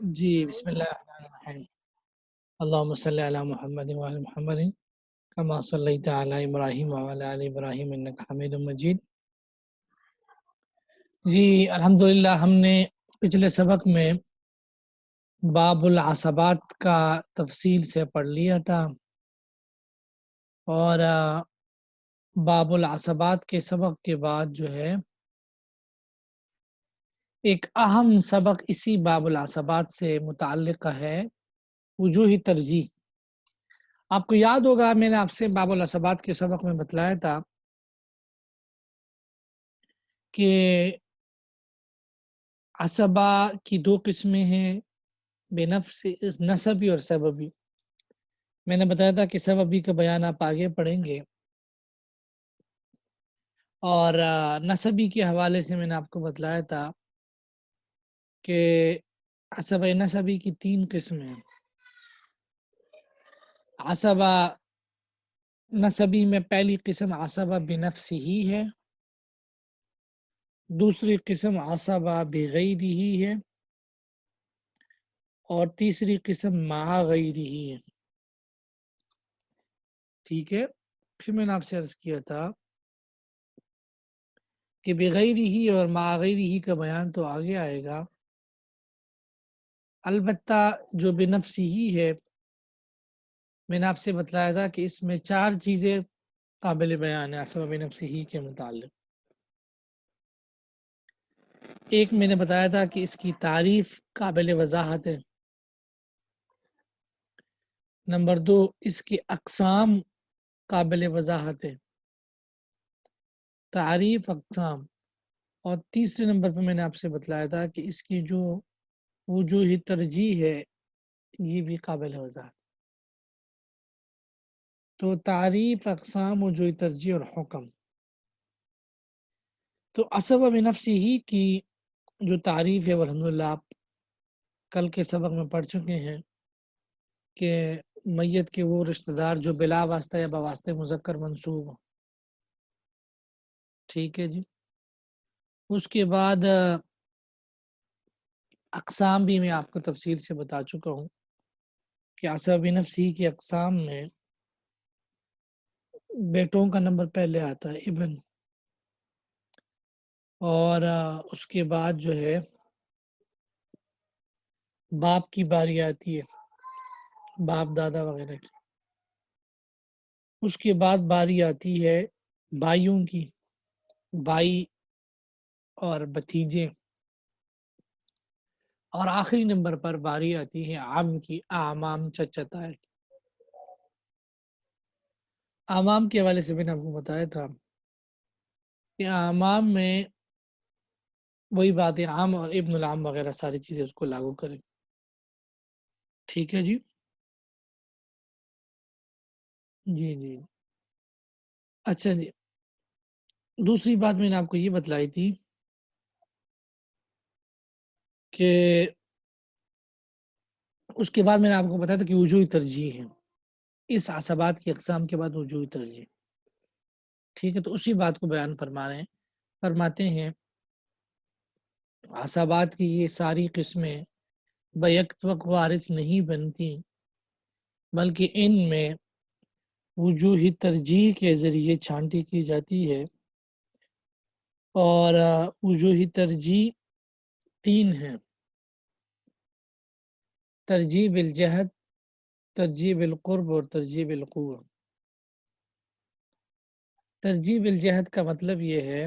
جی بسم اللہ الرحمن الرحیم اللہم صلی علی محمد وعلی محمد کما صلیت علی ابراہیم وعلی آل ابراہیم انک حمید مجید۔ جی الحمدللہ ہم نے پچھلے سبق میں باب العصبات کا تفصیل سے پڑھ لیا تھا، اور باب العصبات کے سبق کے بعد جو ہے ایک اہم سبق اسی باب العصبات سے متعلق ہے، وجوہ ترجیح۔ آپ کو یاد ہوگا میں نے آپ سے باب العصبات کے سبق میں بتلایا تھا کہ عصبہ کی دو قسمیں ہیں، بنفس نسبی اور سببی۔ میں نے بتایا تھا کہ سببی کا بیان آپ آگے پڑھیں گے، اور نسبی کے حوالے سے میں نے آپ کو بتلایا تھا کہ عصبہ نسبی کی تین قسمیں ہیں۔ عصبہ نسبی میں پہلی قسم عصبہ بنفسی ہی ہے، دوسری قسم عصبہ بغیرہ ہے، اور تیسری قسم مع غیرہ ہے۔ ٹھیک ہے، پھر میں نے آپ سے عرض کیا تھا کہ بغیرہ اور مع غیرہ کا بیان تو آگے آئے گا، البتہ جو بنفسی ہی ہے میں نے آپ سے بتلایا تھا کہ اس میں چار چیزیں قابل بیان ہے عصبہ بنفسی ہی کے متعلق۔ ایک میں نے بتایا تھا کہ اس کی تعریف قابل وضاحت ہے، نمبر دو اس کی اقسام قابل وضاحت ہے، تعریف اقسام، اور تیسرے نمبر پہ میں نے آپ سے بتلایا تھا کہ اس کی جو وجوہ ترجیح ہے یہ بھی قابل وضاحت۔ تو تعریف، اقسام، وجوہ ترجیح اور حکم۔ تو عصبہ بنفسی ہی کی جو تعریف ہے الحمدللہ آپ کل کے سبق میں پڑھ چکے ہیں کہ میت کے وہ رشتہ دار جو بلا واسطہ یا بواسطہ مذکر منصوب ہوں۔ ٹھیک ہے جی، اس کے بعد اقسام بھی میں آپ کو تفصیل سے بتا چکا ہوں کہ عصبہ بنفسی کی اقسام میں بیٹوں کا نمبر پہلے آتا ہے ابن، اور اس کے بعد جو ہے باپ کی باری آتی ہے، باپ دادا وغیرہ کی۔ اس کے بعد باری آتی ہے بھائیوں کی، بھائی اور بھتیجے، اور آخری نمبر پر باری آتی ہے عام کی، اعمام، چچا تایا کی۔ اعمام کے حوالے سے میں نے آپ کو بتایا تھا کہ اعمام میں وہی بات ہے، عام اور ابن العام وغیرہ ساری چیزیں اس کو لاگو کریں۔ ٹھیک ہے جی، جی جی، اچھا جی، دوسری بات میں نے آپ کو یہ بتلائی تھی کہ اس کے بعد میں نے آپ کو بتایا تھا کہ وجوہ ترجیح ہے، اس عصبات کی اقسام کے بعد وجوہ ترجیح۔ ٹھیک ہے، تو اسی بات کو بیان فرماتے ہیں عصبات کی یہ ساری قسمیں بیک وقت وارث نہیں بنتی، بلکہ ان میں وجوہ ترجیح کے ذریعے چھانٹی کی جاتی ہے، اور وجوہ ترجیح تین ہیں: ترجیح بالجہت، ترجیح بالقرب اور ترجیح بالقوہ۔ ترجیح بالجہت کا مطلب یہ ہے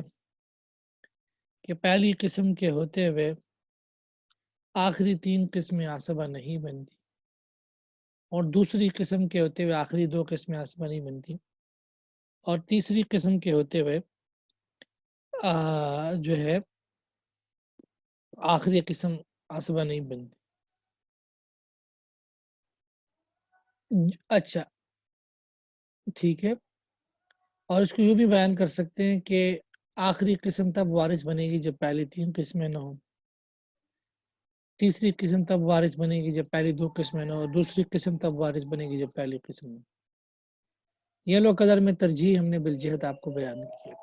کہ پہلی قسم کے ہوتے ہوئے آخری تین قسمیں عصبہ نہیں بنتی، اور دوسری قسم کے ہوتے ہوئے آخری دو قسمیں عصبہ نہیں بنتی، اور تیسری قسم کے ہوتے ہوئے جو ہے آخری قسم عصبہ نہیں بنتی۔ اچھا ٹھیک ہے، اور اس کو یوں بھی بیان کر سکتے ہیں کہ آخری قسم تب وارث بنے گی جب پہلی تین قسمیں نہ ہوں، تیسری قسم تب وارث بنے گی جب پہلی دو قسمیں نہ ہو، اور دوسری قسم تب وارث بنے گی جب پہلی قسم نہ ہو۔ یہ لو قدر میں ترجیح ہم نے بالجہت آپ کو بیان کیا۔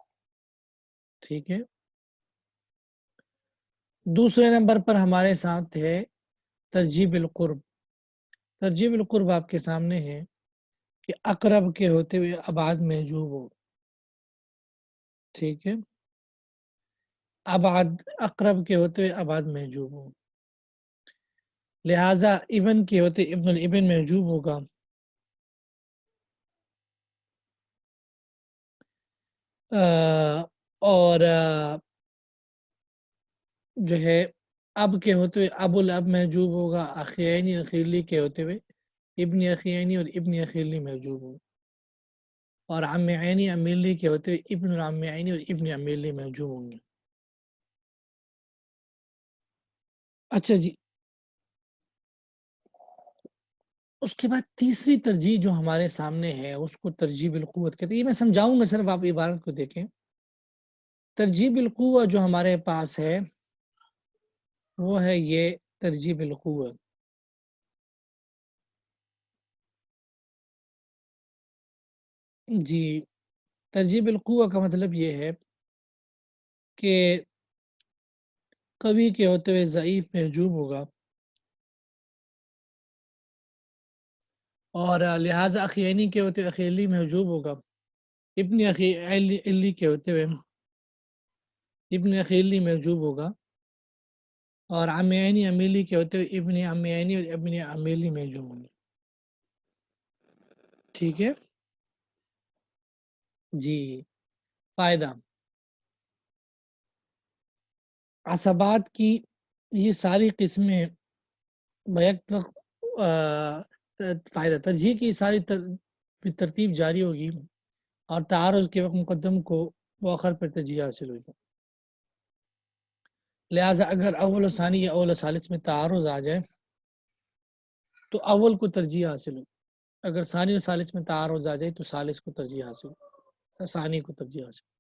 ٹھیک ہے، دوسرے نمبر پر ہمارے ساتھ ہے ترجیح بالقرب، ترجیح بالقرب آپ کے سامنے ہے کہ اقرب کے ہوتے ہوئے ابعاد محجوب ہو، ٹھیک ہے، ابعاد اقرب کے ہوتے ہوئے ابعاد محجوب ہو، لہٰذا ابن کے ہوتے ابن الابن محجوب ہوگا، اور جو ہے اب کے ہوتے ہوئے ابو الاب محجوب ہوگا، اخیینی اخیلی کے ہوتے ہوئے ابن اخیینی اور ابن اخیلی محجوب ہوگا، اور عم عینی امیلی کے ہوتے ہوئے ابن العم عینی اور ابن امیلی محجوب ہوں گے۔ اچھا جی، اس کے بعد تیسری ترجیح جو ہمارے سامنے ہے اس کو ترجیح بالقوت کہتے ہیں، یہ میں سمجھاؤں گا، صرف آپ عبارت کو دیکھیں۔ ترجیح بالقوت جو ہمارے پاس ہے وہ ہے یہ ترجیح بالقوت، جی، ترجیح بالقوت کا مطلب یہ ہے کہ قوی کے ہوتے ہوئے ضعیف محجوب ہوگا، اور لہٰذا اخیینی کے ہوتے ہوئے اخیلی محجوب ہوگا، ابن اخیلی کے ہوتے ہوئے ابن اخیلی محجوب ہوگا، اور عم عینی امیلی کے ہوتے ہوئے ابن عم عینی اور ابن امیلی محجوب ہوں گے، ٹھیک ہے جی۔ فائدہ، عصبات کی یہ ساری قسمیں بیک وقت فائدہ ترجیح کی ساری ترتیب جاری ہوگی، اور تعارض کے وقت مقدم کو مؤخر پر ترجیح حاصل ہوگی، لہٰذا اگر اول و ثانی یا اول و ثالث میں تعارض آ جائے تو اول کو ترجیح حاصل ہو، اگر ثانی و ثالث میں تعارض آ جائے تو ثالث کو ترجیح حاصل ہو، ثانی کو ترجیح حاصل ہو۔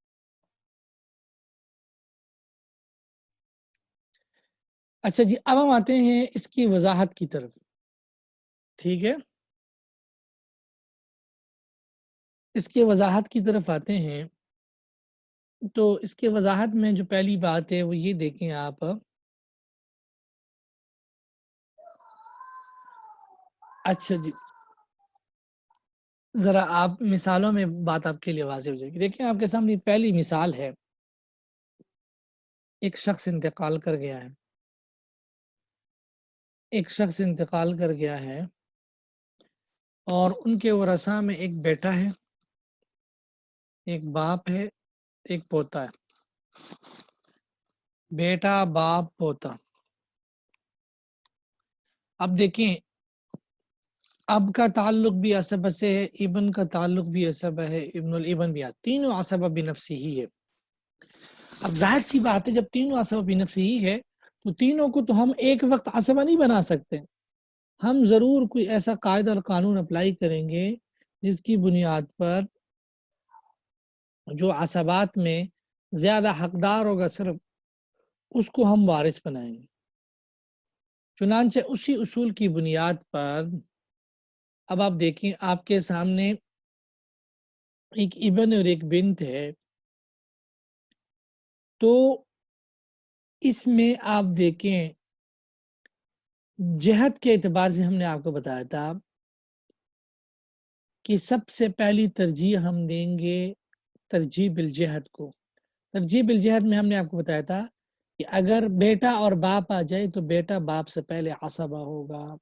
اچھا جی، اب ہم آتے ہیں اس کی وضاحت کی طرف، ٹھیک ہے، اس کے وضاحت کی طرف آتے ہیں، تو اس کے وضاحت میں جو پہلی بات ہے وہ یہ دیکھیں آپ، اچھا جی، ذرا آپ مثالوں میں بات آپ کے لیے واضح ہو جائے گی۔ دیکھیں آپ کے سامنے پہلی مثال ہے، ایک شخص انتقال کر گیا ہے، ایک شخص انتقال کر گیا ہے اور ان کے ورثاء میں ایک بیٹا ہے، ایک باپ ہے، ایک پوتا ہے، بیٹا باپ پوتا۔ اب دیکھیں، اب کا تعلق بھی عصبہ سے ہے، ابن کا تعلق بھی عصبہ ہے، ابن الابن بھی تینوں عصبہ بنفسی ہی ہے۔ اب ظاہر سی بات ہے جب تینوں عصبہ بنفسی ہی ہے تو تینوں کو تو ہم ایک وقت عصبہ نہیں بنا سکتے، ہم ضرور کوئی ایسا قاعدہ اور قانون اپلائی کریں گے جس کی بنیاد پر جو عصبات میں زیادہ حقدار ہوگا صرف اس کو ہم وارث بنائیں گے۔ چنانچہ اسی اصول کی بنیاد پر اب آپ دیکھیں آپ کے سامنے ایک ابن اور ایک بنت ہے، تو اس میں آپ دیکھیں جہت کے اعتبار سے ہم نے آپ کو بتایا تھا کہ سب سے پہلی ترجیح ہم دیں گے ترجیح بالجہت کو۔ ترجیح بالجہت میں ہم نے آپ کو بتایا تھا کہ اگر بیٹا اور باپ آ جائے تو بیٹا باپ سے پہلے عصبہ ہوگا،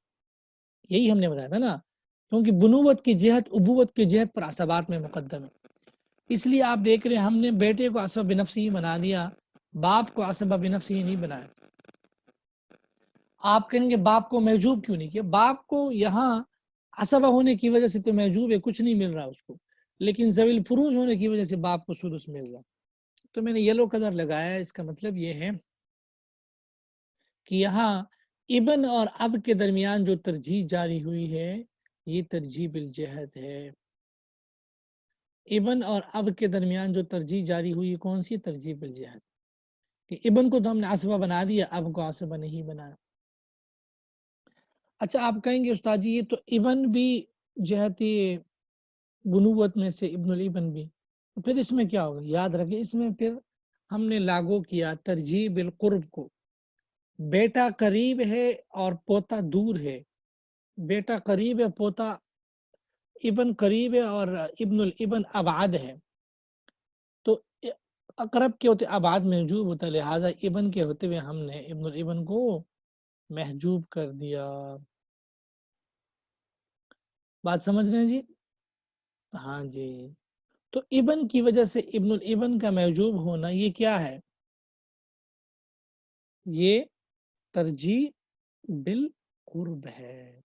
یہی ہم نے بتایا تھا نا، کیونکہ بنوت کی جہت ابوت کی جہت پر عصبات میں مقدم ہے، اس لیے آپ دیکھ رہے ہیں ہم نے بیٹے کو عصبہ بنفسی ہی بنا دیا، باپ کو عصبہ بنفسی ہی نہیں بنایا۔ آپ کہیں گے باپ کو محجوب کیوں نہیں کیا؟ باپ کو یہاں عصبہ ہونے کی وجہ سے تو محجوب ہے، کچھ نہیں مل رہا اس کو، لیکن ذوی الفروض ہونے کی وجہ سے باپ کو سدس مل رہا۔ تو میں نے یلو کلر لگایا ہے، اس کا مطلب یہ ہے کہ یہاں ابن اور اب کے درمیان جو ترجیح جاری ہوئی ہے یہ ترجیح بالجہت ہے۔ ابن اور اب کے درمیان جو ترجیح جاری ہوئی کون سی؟ ترجیح بالجہت، کہ ابن کو تو ہم نے عصبہ بنا دیا، اب کو عصبہ نہیں بنایا۔ اچھا آپ کہیں گے استاد جی یہ تو ابن بھی جہتی بنوت میں سے ابن الابن بھی، تو پھر اس میں کیا ہوگا؟ یاد رکھیں اس میں پھر ہم نے لاگو کیا ترجیح بالقرب کو، بیٹا قریب ہے اور پوتا دور ہے. بیٹا قریب ہے، پوتا ابن قریب ہے، اور ابن الابن ابعد ہے. تو اقرب کے ہوتے ابعاد محجوب ہوتا ہے، لہٰذا ابن کے ہوتے ہوئے ہم نے ابن الابن کو محجوب کر دیا. بات سمجھ رہے ہیں جی؟ ہاں جی. تو ابن کی وجہ سے ابن الابن کا محجوب ہونا یہ کیا ہے؟ یہ ترجیح بالقرب ہے.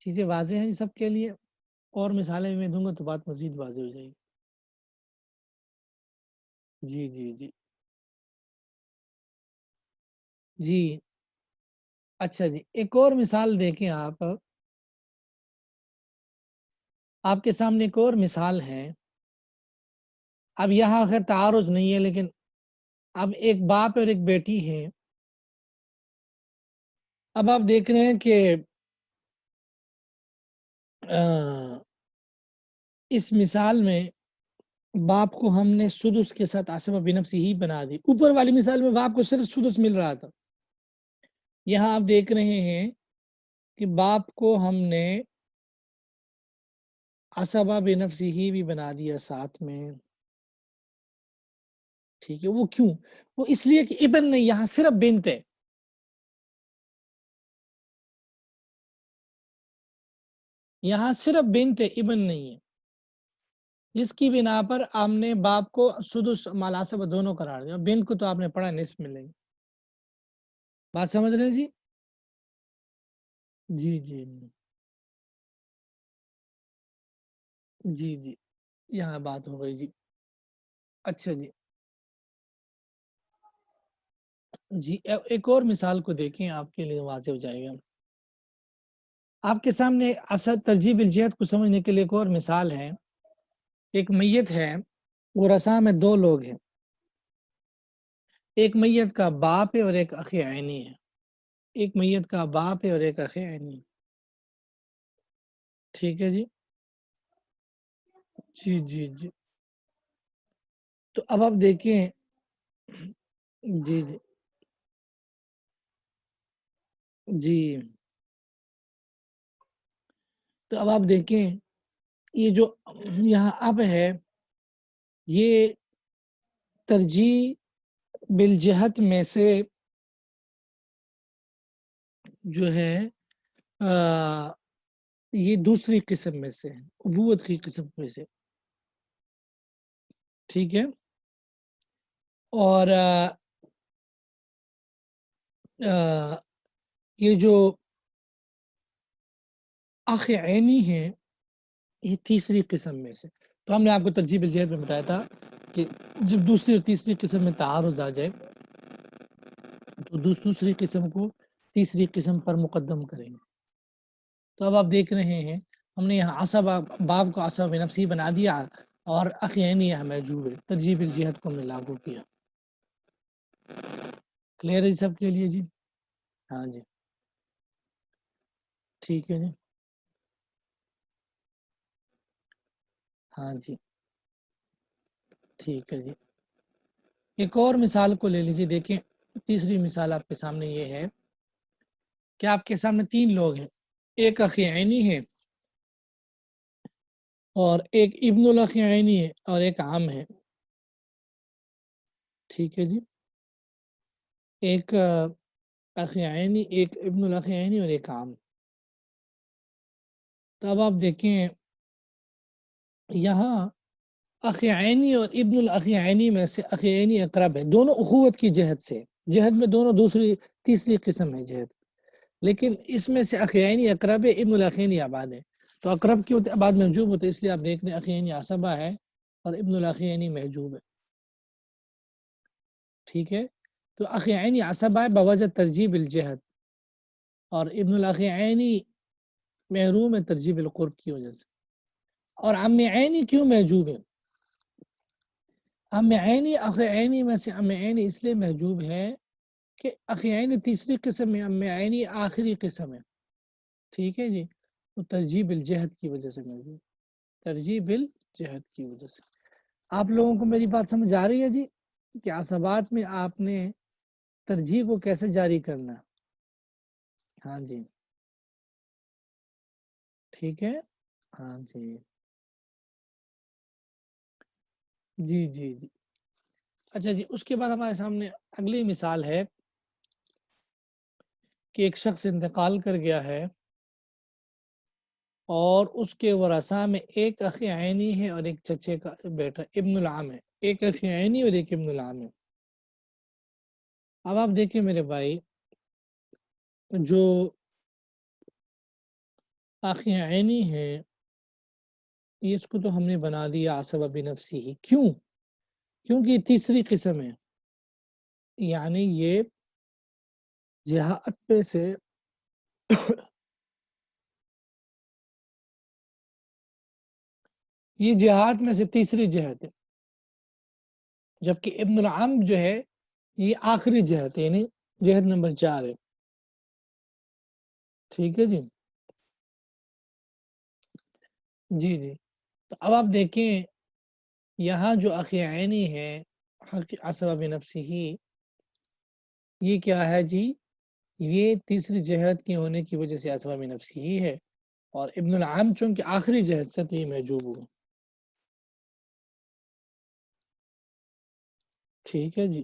چیزیں واضح ہیں سب کے لیے، اور مثالیں میں دوں گا تو بات مزید واضح ہو جائے گی. جی جی جی جی. اچھا جی، ایک اور مثال دیکھیں آپ کے سامنے ایک اور مثال ہے. اب یہاں خیر تعارض نہیں ہے، لیکن اب ایک باپ اور ایک بیٹی ہے. اب آپ دیکھ رہے ہیں کہ اس مثال میں باپ کو ہم نے سدس کے ساتھ عصبہ بنفسی ہی بنا دی. اوپر والی مثال میں باپ کو صرف سدس مل رہا تھا. یہاں آپ دیکھ رہے ہیں کہ باپ کو ہم نے عصبہ بنفسی ہی بھی بنا دیا ساتھ میں. ٹھیک ہے، وہ کیوں؟ وہ اس لیے کہ ابن نہیں، یہاں صرف بنت ہے. یہاں صرف بنت ہے، ابن نہیں ہے، جس کی بنا پر ہم نے باپ کو سدس مالاسبہ دونوں قرار دیا. بنت کو تو آپ نے پڑھا نصف ملے گی. بات سمجھ رہے ہیں جی؟ جی جی جی جی. یہاں بات ہو گئی جی. اچھا جی جی. ایک اور مثال کو دیکھیں، آپ کے لیے واضح ہو جائے گا. آپ کے سامنے اصل ترجیح الجہت کو سمجھنے کے لیے ایک اور مثال ہے. ایک میت ہے، ورثہ میں دو لوگ ہیں. ایک میت کا باپ ہے اور ایک اخ عینی ہے. ایک میت کا باپ ہے اور ایک اخ عینی ہے. ٹھیک ہے جی. جی جی جی. تو اب آپ دیکھیں. جی جی جی. تو اب آپ دیکھیں، یہ جو یہاں اب ہے، یہ ترجیح بالجہت میں سے جو ہے یہ دوسری قسم میں سے ہے، ابوت کی قسم میں سے. ٹھیک ہے. اور یہ جو اخ عینی ہے، یہ تیسری قسم میں سے. تو ہم نے آپ کو ترجیح بالجہت میں بتایا تھا کہ جب دوسری اور تیسری قسم میں تعارض آ جائے تو دوسری قسم کو تیسری قسم پر مقدم کریں گے. تو اب آپ دیکھ رہے ہیں، ہم نے یہاں عصبہ باب کو عصبہ بنفسی بنا دیا، اور اخ عینی یہاں موجود ہے. ترجیح بالجہت کو ہم نے لاگو کیا. کلیئر ہے سب کے لیے جی؟ ہاں جی. ٹھیک ہے جی. ہاں جی. ٹھیک ہے جی. ایک اور مثال کو لے لیجیے. دیکھیں، تیسری مثال آپ کے سامنے یہ ہے کہ آپ کے سامنے تین لوگ ہیں. ایک اخ عینی ہے، اور ایک ابن الاخ عینی ہے، اور ایک عام ہے. ٹھیک ہے جی. ایک اخ عینی، ایک ابن الاخ عینی، اور ایک عام. تو اب آپ دیکھیں، یہاں اخ عینی اور ابن الاخ عینی میں سے اخ عینی اقرب ہے، دونوں اخوت کی جہت سے. جہت میں دونوں تیسری قسم ہے جہت، لیکن اس میں سے اخ عینی اقرب ہے، ابن الاخ عینی ابعد ہے. تو اقرب کی ہوتے ابعد محجوب ہوتے، اس لیے آپ دیکھ رہے ہیں اخ عینی عصبہ ہے اور ابن الاخ عینی محجوب ہے. ٹھیک ہے. تو اخ عینی عصبہ ہے بوجہ ترجیح بالجہت، اور ابن الاخ عینی محروم ہے ترجیح بالقرب کی وجہ سے. اور عم عینی کیوں محجوب ہے؟ عم عینی اخ عینی میں سے عم عینی اس لیے محجوب ہے کہ اخ عینی تیسری قسم ہے، عم عینی آخری قسم ہے. ٹھیک ہے جی. تو ترجیح بالجہت کی وجہ سے محجوب، ترجیح بالجہت کی وجہ سے. آپ لوگوں کو میری بات سمجھ آ رہی ہے جی کہ عصبات میں آپ نے ترجیح کو کیسے جاری کرنا. ہاں جی ٹھیک ہے. ہاں جی جی جی جی. اچھا جی، اس کے بعد ہمارے سامنے اگلی مثال ہے کہ ایک شخص انتقال کر گیا ہے اور اس کے ورثاء میں ایک اخ عینی ہے اور ایک چچے کا بیٹا ابن العام ہے. ایک اخ عینی اور ایک ابن العام ہے. اب آپ دیکھیں میرے بھائی، جو اخ عینی ہے اس کو تو ہم نے بنا دیا عصبہ بنفسی ہی. کیوں؟ کیونکہ یہ تیسری قسم ہے، یعنی یہ جہاد پہ سے یہ جہاد میں سے تیسری جہاد ہے، جبکہ ابن العام جو ہے یہ آخری جہاد ہے، یعنی جہاد نمبر 4 ہے. ٹھیک ہے جی. جی جی. تو اب آپ دیکھیں یہاں جو اخ عینی ہے حق عصبہ بنفسی ہی، یہ کیا ہے جی؟ یہ تیسری جہاد کی ہونے کی وجہ سے عصبہ بنفسی ہی ہے، اور ابن العام چونکہ آخری جہاد سے تو یہ محجوب ہوا. ٹھیک ہے جی.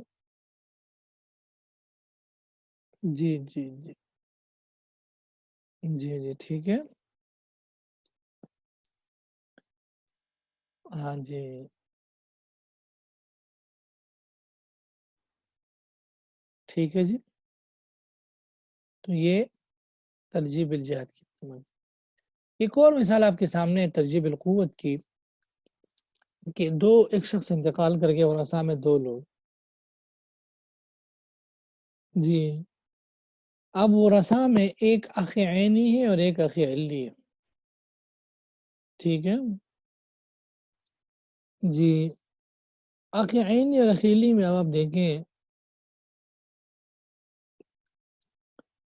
جی جی جی جی جی ٹھیک ہے. ہاں جی ٹھیک ہے جی. تو یہ ترجیح بالجہاد کی. ایک اور مثال آپ کے سامنے ہے ترجیح بالقوت کی، کہ ایک شخص انتقال کر گیا اور ورثاء میں 2 لوگ. جی. اب ورثاء میں ایک اخ عینی ہے اور ایک اخ علی ہے. ٹھیک ہے جی. اخ عینی اور اخ علی میں اب آپ دیکھیں.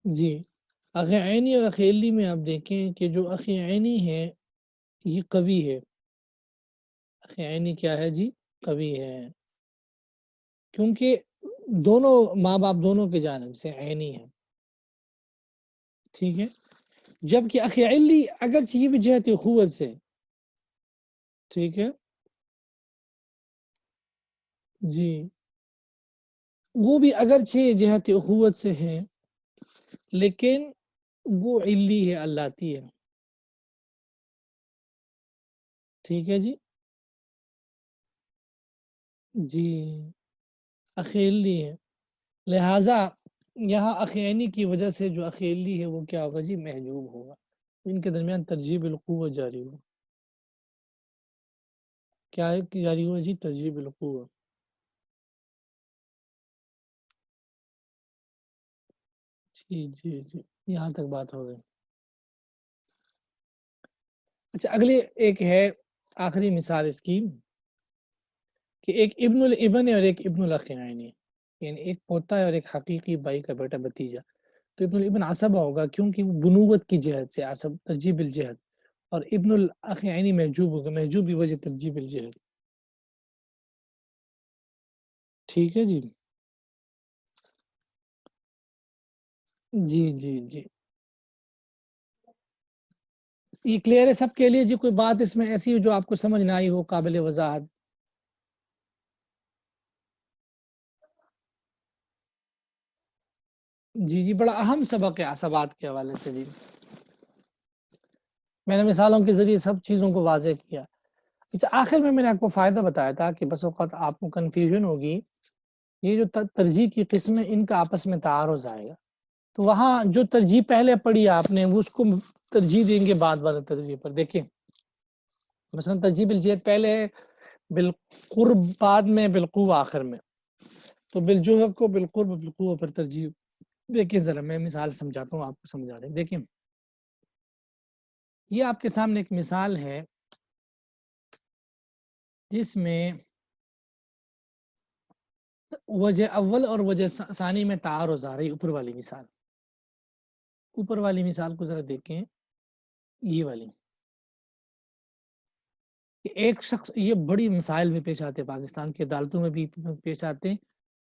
جی. اخ عینی اور اخ علی میں آپ دیکھیں کہ جو اخ عینی ہے یہ قوی ہے. اخ عینی کیا ہے جی؟ قوی ہے، کیونکہ دونوں ماں باپ دونوں کی جانب سے عینی ہے. ٹھیک ہے. جبکہ اخ علی اگرچہ یہ بھی جہت اخوت سے. ٹھیک ہے جی. وہ بھی اگرچہ جہت اخوت سے ہے لیکن وہ علی ہے، اللہتی ہے. ٹھیک ہے جی. جی اخیلی ہے، لہٰذا یہاں اخ عینی کی وجہ سے جو اخ علی ہے وہ کیا ہوگا جی؟ محجوب ہوگا. ان کے درمیان ترجیح بالقوت جاری ہو. کیا ہے کہ جاری ہوا جی؟ ترجیح بالقوت. جی جی جی یہاں تک بات ہو گئی. اچھا اگلی ایک ہے آخری مثال اس کی، کہ ایک ابن الابن اور ایک ابن الاخ عینی، یعنی ایک پوتا ہے اور ایک حقیقی بھائی کا بیٹا بھتیجا. تو ابن الابن عصبہ ہوگا کیونکہ وہ بنوت کی جہت سے عصب ترجیح بالجہد، اور ابن الاخ عینی محجوب ہوگا، محجوب بھی وجہ ترجیح بالجہد. ٹھیک ہے جی. جی جی جی یہ کلیئر ہے سب کے لیے جی؟ کوئی بات اس میں ایسی ہو جو آپ کو سمجھ نہ آئی ہو، قابل وضاحت؟ جی جی بڑا اہم سبق ہے عصبات کے حوالے سے جی. میں نے مثالوں کے ذریعے سب چیزوں کو واضح کیا. اچھا آخر میں نے آپ کو فائدہ بتایا تھا کہ بس اوقات آپ کو کنفیوژن ہوگی، یہ جو ترجیح کی قسم ہے ان کا آپس میں تعارض آئے گا. تو وہاں جو ترجیح پہلے پڑھی آپ نے وہ اس کو ترجیح دیں گے بعد والا ترجیح پر. دیکھیں مثلا ترجیح بالجہد پہلے ہے، بالقرب بعد میں، بالقوہ آخر میں. تو بالجہد کو بالقرب بالقوہ پر ترجیح. دیکھیں ذرا میں مثال سمجھاتا ہوں آپ کو سمجھا دیں. دیکھیں یہ آپ کے سامنے ایک مثال ہے جس میں وجہ اول اور وجہ ثانی میں تعارض آ رہی. اوپر والی مثال، اوپر والی مثال کو ذرا دیکھیں. یہ والی ایک شخص، یہ بڑی مسائل میں پیش آتے ہیں، پاکستان کی عدالتوں میں بھی پیش آتے ہیں.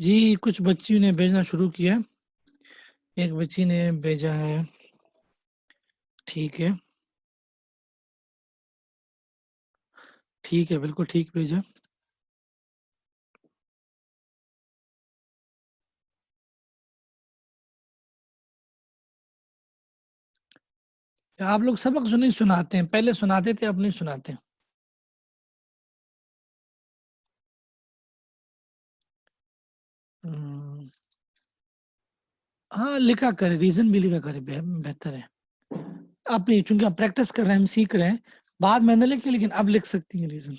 جی کچھ بچیوں نے بھیجنا شروع کیا. ایک بچی نے بھیجا ہے. ٹھیک ہے ٹھیک ہے بالکل ٹھیک بھیجا. آپ لوگ سبق نہیں سناتے ہیں, پہلے سناتے تھے اب نہیں سناتے. ہاں لکھا کرے, ریزن بھی لکھا کرے, بہتر ہے. آپ نہیں, چونکہ آپ پریکٹس کر رہے ہیں, ہم سیکھ رہے ہیں, بعد میں نہ لکھیں لیکن اب لکھ سکتی ہیں ریزن.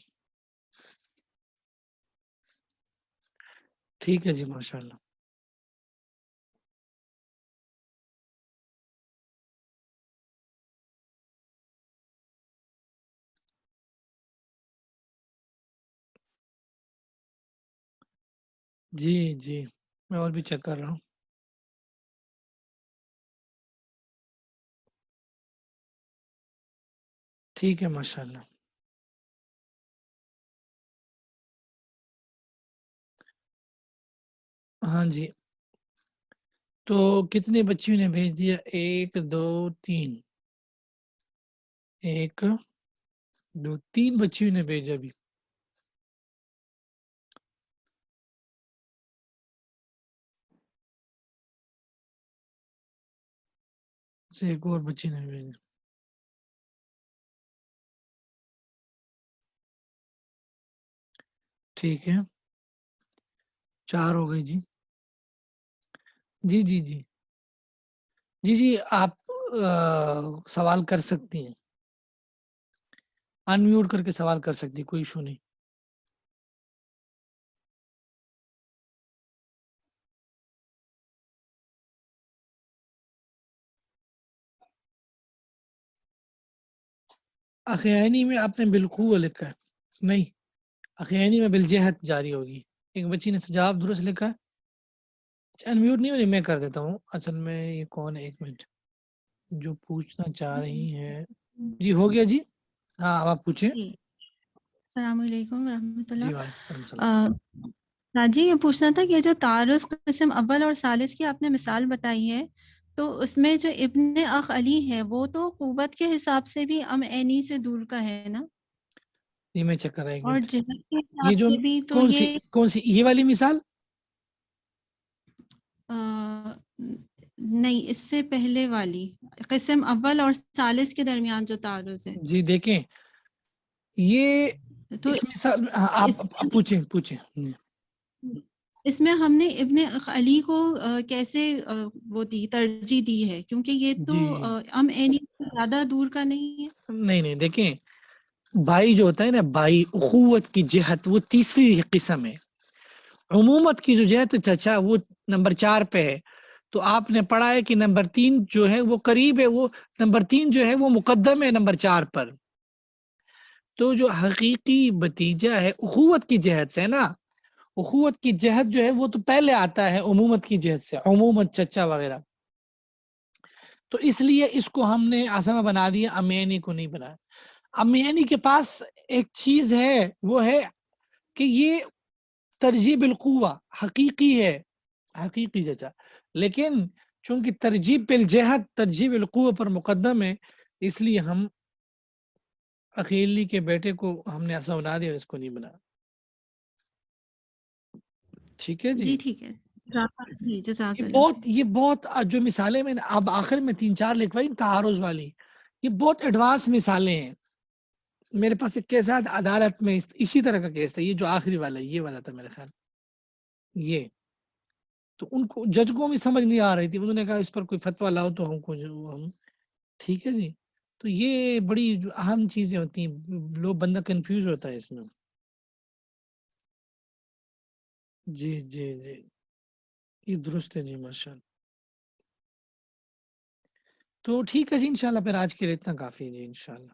ٹھیک ہے جی ماشاء اللہ. جی جی میں اور بھی چیک کر رہا ہوں. ٹھیک ہے ماشاء اللہ. ہاں جی, تو کتنے بچیوں نے بھیج دیا؟ 1 2 3. 1 2 3 بچیوں نے بھیجا بھی. ایک اور بچی نے بھیجا. ٹھیک ہے 4 ہو گئی جی. جی جی جی جی جی آپ سوال کر سکتی ہیں, ان میوٹ کر کے سوال کر سکتی, کوئی ایشو نہیں. اخیانی میں آپ نے بالخو لکھا ہے, نہیں اخیانی میں بالجہت جاری ہوگی. ایک بچی نے جواب درست لکھا ہے. ان میوٹ نہیں ہو, میں کر دیتا ہوں. اصل میں یہ کون ہے, 1 منٹ, جو پوچھنا چاہ رہی ہیں. جی ہو گیا جی, ہاں اب آپ پوچھیں. جی السلام علیکم ورحمۃ جی وعلیکم السلام. اللہ. راجی یہ پوچھنا تھا کہ جو تعارض قسم اول اور ثالث کی آپ نے مثال بتائی ہے, تو اس میں جو ابن اخ علی ہے وہ تو قوت کے حساب سے بھی ام عینی سے دور کا ہے نا, یہ میں چیک کر رہا ہوں, 1 اور منٹ. جہت کے یہ حساب جو سے بھی تو یہ کون سی یہ والی مثال؟ نہیں, اس سے پہلے والی قسم اول اور ثالث کے درمیان جو تعارض ہے. جی دیکھیں یہ تو اس مثال میں آپ پوچھیں. اس میں ہم نے ابن علی کو کیسے وہ دی ترجیح دی ہے, کیونکہ یہ تو جی ام عینی سے زیادہ دور کا نہیں ہے. نہیں دیکھیں, بھائی جو ہوتا ہے نا, بھائی اخوت کی جہت وہ تیسری قسم ہے. عمومت کی جو جہت چچا وہ نمبر 4 پہ ہے. تو آپ نے پڑھا ہے کہ نمبر 3 جو ہے وہ قریب ہے, وہ نمبر 3 جو ہے وہ مقدم ہے نمبر 4 پر. تو جو حقیقی بتیجہ ہے اخوت کی جہت سے نا, اخوت کی جہت جو ہے وہ تو پہلے آتا ہے عمومت کی جہت سے, عمومت چچا وغیرہ. تو اس لیے اس کو ہم نے آسما بنا دیا, امینی کو نہیں بنایا. امینی کے پاس ایک چیز ہے, وہ ہے کہ یہ ترجیح بالقوہ حقیقی ہے, حقیقی چچا, لیکن چونکہ ترجیح بالجہت ترجیح بالقوہ پر مقدم ہے, اس لیے ہم اخیلی کے بیٹے کو ہم نے ایسا بنا دیا, اس کو نہیں بنا. ٹھیک ہے جی, ٹھیک ہے. جی جزاک اللہ. یہ بہت جو مثالیں میں نے اب آخر میں 3 4 لکھوائی تعارض والی, یہ بہت ایڈوانس مثالیں ہیں. میرے پاس ایک کیس ہے عدالت میں, اسی طرح کا کیس تھا, یہ جو آخری والا ہے یہ والا تھا میرے خیال. یہ تو ان کو جج کو بھی سمجھ نہیں آ رہی تھی, انہوں نے کہا اس پر کوئی فتویٰ لاؤ تو ہم ٹھیک ہے جی. تو یہ بڑی اہم چیزیں ہوتی ہیں, لوگ بندہ کنفیوز ہوتا ہے اس میں. جی جی جی یہ درست ہے جی ماشاء اللہ. تو ٹھیک ہے جی انشاءاللہ, پھر آج کے لیے اتنا کافی ہے جی انشاءاللہ.